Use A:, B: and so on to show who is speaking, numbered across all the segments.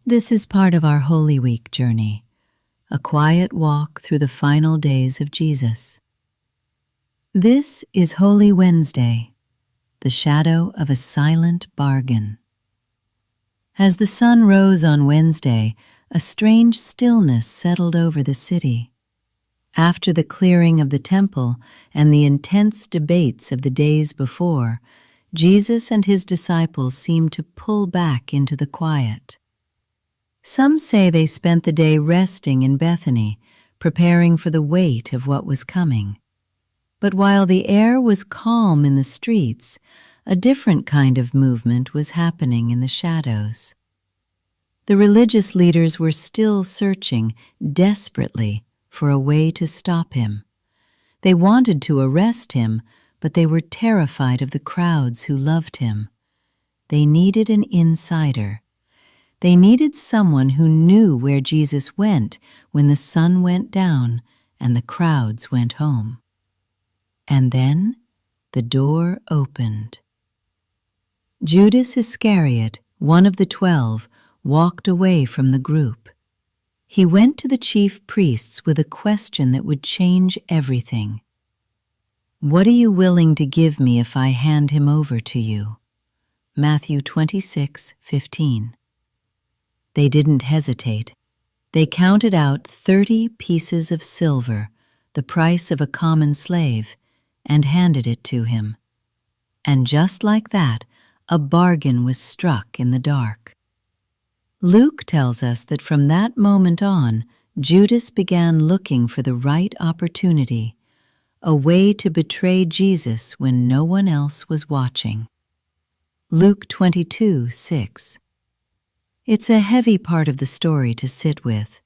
A: This is part of our Holy Week journey, a quiet walk through the final days of Jesus. This is Holy Wednesday, the shadow of a silent bargain. As the sun rose on Wednesday, a strange stillness settled over the city. After the clearing of the temple and the intense debates of the days before, Jesus and his disciples seemed to pull back into the quiet. Some say they spent the day resting in Bethany, preparing for the weight of what was coming. But while the air was calm in the streets, a different kind of movement was happening in the shadows. The religious leaders were still searching desperately for a way to stop him. They wanted to arrest him, but they were terrified of the crowds who loved him. They needed an insider. They needed someone who knew where Jesus went when the sun went down and the crowds went home. And then the door opened. Judas Iscariot, one of the 12, walked away from the group. He went to the chief priests with a question that would change everything. "What are you willing to give me if I hand him over to you?" Matthew 26:15. They didn't hesitate. They counted out 30 pieces of silver, the price of a common slave, and handed it to him. And just like that, a bargain was struck in the dark. Luke tells us that from that moment on, Judas began looking for the right opportunity, a way to betray Jesus when no one else was watching. Luke 22:6. It's a heavy part of the story to sit with,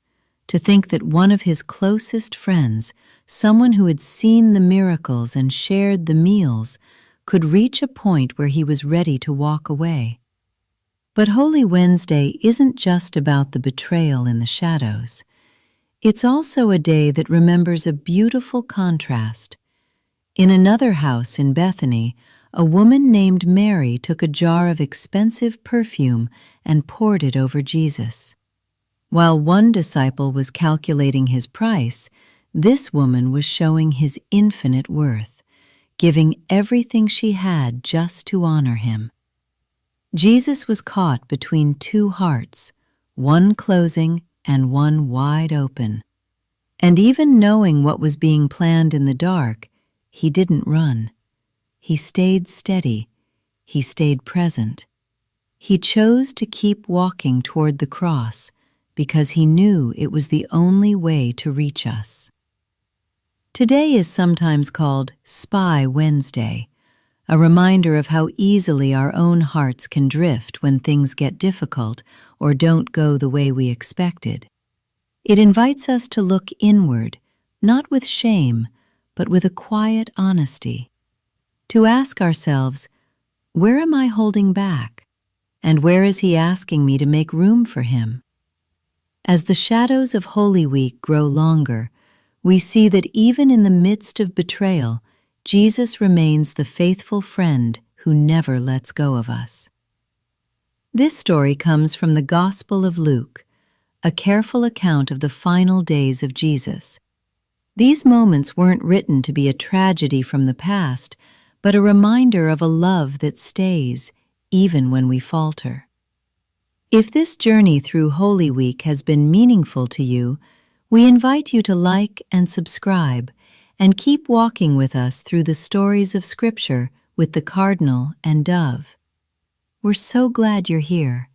A: to think that one of his closest friends, someone who had seen the miracles and shared the meals, could reach a point where he was ready to walk away. But Holy Wednesday isn't just about the betrayal in the shadows. It's also a day that remembers a beautiful contrast. In another house in Bethany, a woman named Mary took a jar of expensive perfume and poured it over Jesus. While one disciple was calculating his price, this woman was showing his infinite worth, giving everything she had just to honor him. Jesus was caught between two hearts, one closing and one wide open. And even knowing what was being planned in the dark, he didn't run. He stayed steady. He stayed present. He chose to keep walking toward the cross because he knew it was the only way to reach us. Today is sometimes called Spy Wednesday, a reminder of how easily our own hearts can drift when things get difficult or don't go the way we expected. It invites us to look inward, not with shame, but with a quiet honesty. To ask ourselves, where am I holding back? And where is he asking me to make room for him? As the shadows of Holy Week grow longer, we see that even in the midst of betrayal, Jesus remains the faithful friend who never lets go of us. This story comes from the Gospel of Luke, a careful account of the final days of Jesus. These moments weren't written to be a tragedy from the past, but a reminder of a love that stays even when we falter. If this journey through Holy Week has been meaningful to you, we invite you to like and subscribe and keep walking with us through the stories of Scripture with the cardinal and dove. We're so glad you're here.